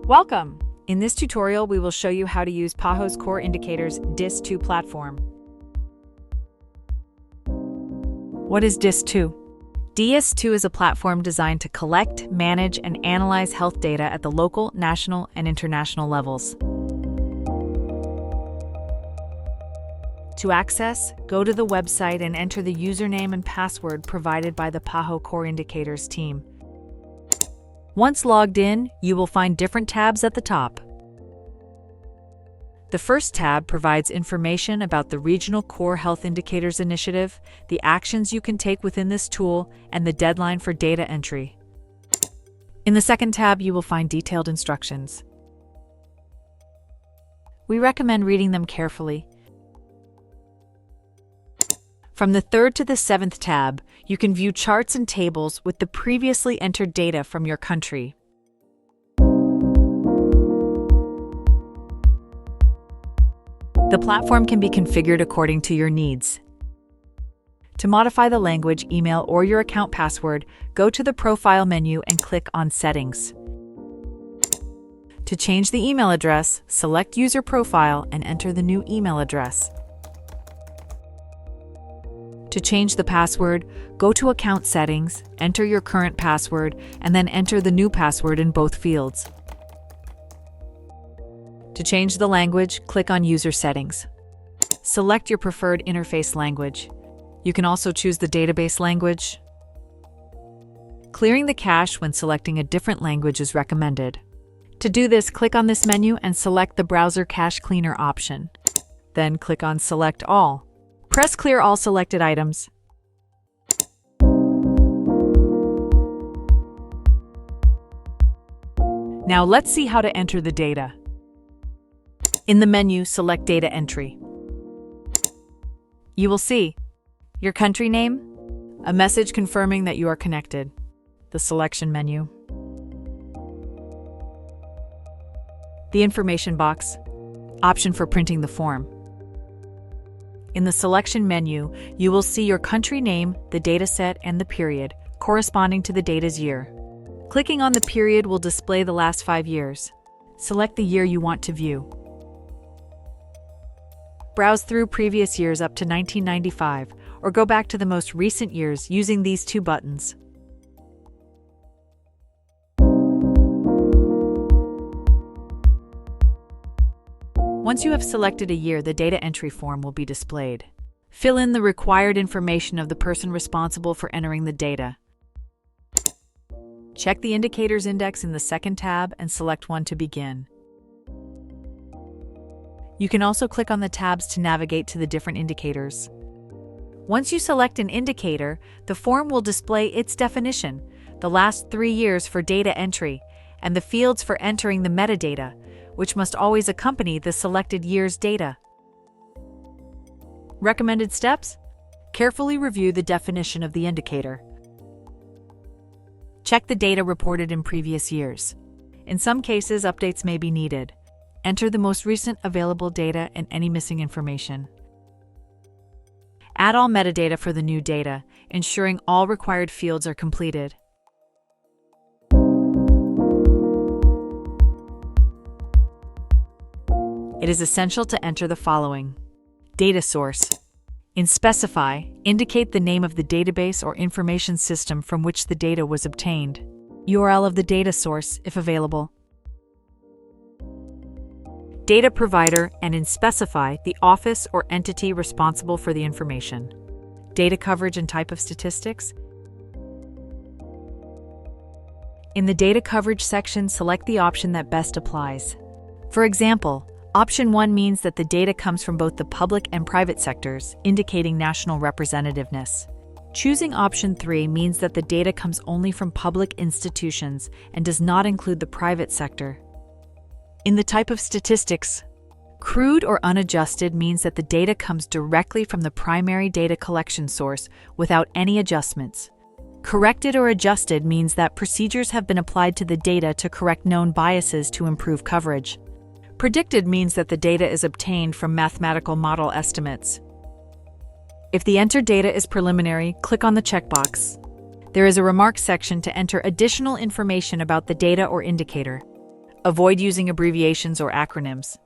Welcome! In this tutorial, we will show you how to use PAHO's Core Indicators DHIS2 platform. What is DHIS2? DHIS2 is a platform designed to collect, manage, and analyze health data at the local, national, and international levels. To access, go to the website and enter the username and password provided by the PAHO Core Indicators team. Once logged in, you will find different tabs at the top. The first tab provides information about the Regional Core Health Indicators Initiative, the actions you can take within this tool, and the deadline for data entry. In the second tab, you will find detailed instructions. We recommend reading them carefully. From the third to the seventh tab, you can view charts and tables with the previously entered data from your country. The platform can be configured according to your needs. To modify the language, email, or your account password, go to the Profile menu and click on Settings. To change the email address, select User Profile and enter the new email address. To change the password, go to Account Settings, enter your current password, and then enter the new password in both fields. To change the language, click on User Settings. Select your preferred interface language. You can also choose the database language. Clearing the cache when selecting a different language is recommended. To do this, click on this menu and select the Browser Cache Cleaner option. Then click on Select All. Press Clear all selected items. Now let's see how to enter the data. In the menu, select Data Entry. You will see your country name, a message confirming that you are connected, the selection menu, the information box, option for printing the form. In the selection menu, you will see your country name, the dataset, and the period, corresponding to the data's year. Clicking on the period will display the last 5 years. Select the year you want to view. Browse through previous years up to 1995, or go back to the most recent years using these two buttons. Once you have selected a year, the data entry form will be displayed. Fill in the required information of the person responsible for entering the data. Check the Indicators index in the second tab and select one to begin. You can also click on the tabs to navigate to the different indicators. Once you select an indicator, the form will display its definition, the last 3 years for data entry, and the fields for entering the metadata, which must always accompany the selected year's data. Recommended steps? Carefully review the definition of the indicator. Check the data reported in previous years. In some cases, updates may be needed. Enter the most recent available data and any missing information. Add all metadata for the new data, ensuring all required fields are completed. It is essential to enter the following. Data source. In Specify, indicate the name of the database or information system from which the data was obtained. URL of the data source, if available. Data provider, and in Specify, the office or entity responsible for the information. Data coverage and type of statistics. In the data coverage section, select the option that best applies. For example, Option 1 means that the data comes from both the public and private sectors, indicating national representativeness. Choosing Option 3 means that the data comes only from public institutions and does not include the private sector. In the type of statistics, crude or unadjusted means that the data comes directly from the primary data collection source without any adjustments. Corrected or adjusted means that procedures have been applied to the data to correct known biases to improve coverage. Predicted means that the data is obtained from mathematical model estimates. If the entered data is preliminary, click on the checkbox. There is a remarks section to enter additional information about the data or indicator. Avoid using abbreviations or acronyms.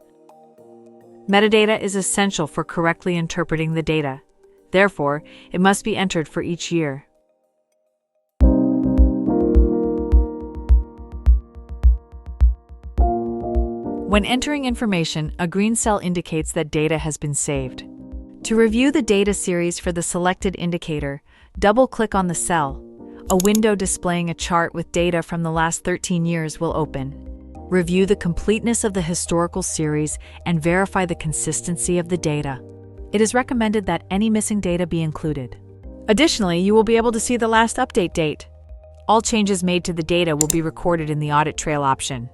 Metadata is essential for correctly interpreting the data. Therefore, it must be entered for each year. When entering information, a green cell indicates that data has been saved. To review the data series for the selected indicator, double-click on the cell. A window displaying a chart with data from the last 13 years will open. Review the completeness of the historical series and verify the consistency of the data. It is recommended that any missing data be included. Additionally, you will be able to see the last update date. All changes made to the data will be recorded in the audit trail option.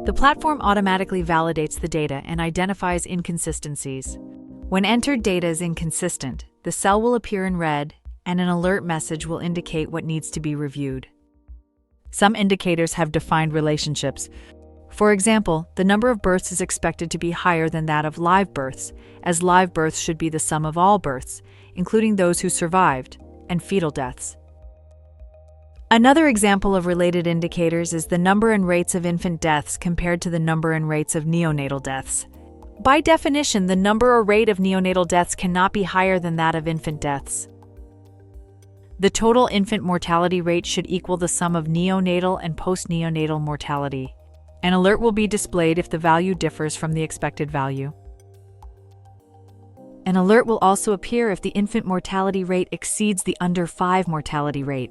The platform automatically validates the data and identifies inconsistencies. When entered data is inconsistent, the cell will appear in red, and an alert message will indicate what needs to be reviewed. Some indicators have defined relationships. For example, the number of births is expected to be higher than that of live births, as live births should be the sum of all births, including those who survived, and fetal deaths. Another example of related indicators is the number and rates of infant deaths compared to the number and rates of neonatal deaths. By definition, the number or rate of neonatal deaths cannot be higher than that of infant deaths. The total infant mortality rate should equal the sum of neonatal and post-neonatal mortality. An alert will be displayed if the value differs from the expected value. An alert will also appear if the infant mortality rate exceeds the under 5 mortality rate.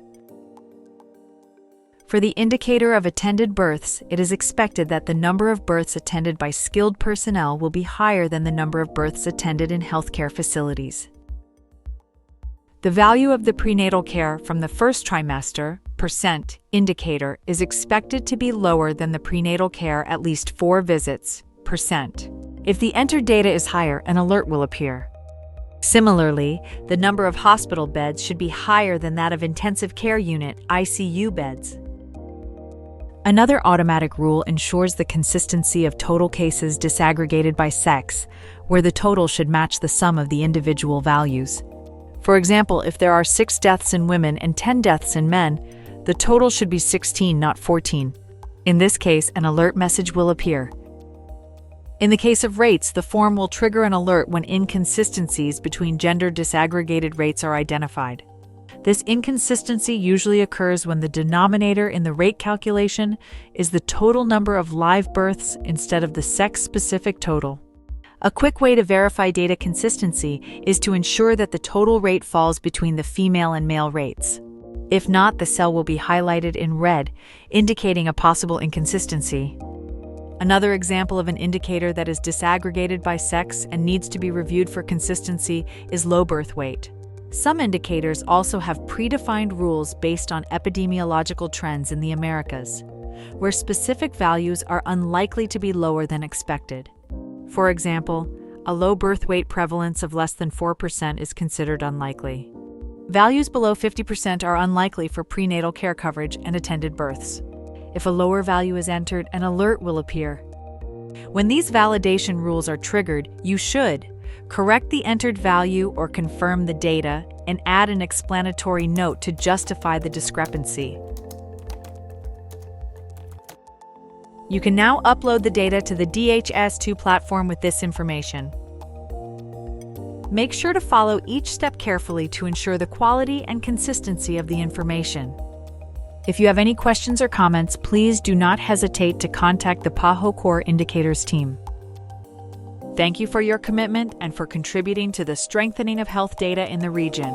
For the indicator of attended births, it is expected that the number of births attended by skilled personnel will be higher than the number of births attended in healthcare facilities. The value of the prenatal care from the first trimester % indicator is expected to be lower than the prenatal care at least 4 visits %. If the entered data is higher, an alert will appear. Similarly, the number of hospital beds should be higher than that of intensive care unit (ICU) beds. Another automatic rule ensures the consistency of total cases disaggregated by sex, where the total should match the sum of the individual values. For example, if there are 6 deaths in women and 10 deaths in men, the total should be 16, not 14. In this case, an alert message will appear. In the case of rates, the form will trigger an alert when inconsistencies between gender disaggregated rates are identified. This inconsistency usually occurs when the denominator in the rate calculation is the total number of live births instead of the sex-specific total. A quick way to verify data consistency is to ensure that the total rate falls between the female and male rates. If not, the cell will be highlighted in red, indicating a possible inconsistency. Another example of an indicator that is disaggregated by sex and needs to be reviewed for consistency is low birth weight. Some indicators also have predefined rules based on epidemiological trends in the Americas, where specific values are unlikely to be lower than expected. For example, a low birth weight prevalence of less than 4% is considered unlikely. Values below 50% are unlikely for prenatal care coverage and attended births. If a lower value is entered, an alert will appear. When these validation rules are triggered, you should correct the entered value or confirm the data and add an explanatory note to justify the discrepancy. You can now upload the data to the DHIS2 platform with this information. Make sure to follow each step carefully to ensure the quality and consistency of the information. If you have any questions or comments, please do not hesitate to contact the PAHO Core Indicators team. Thank you for your commitment and for contributing to the strengthening of health data in the region.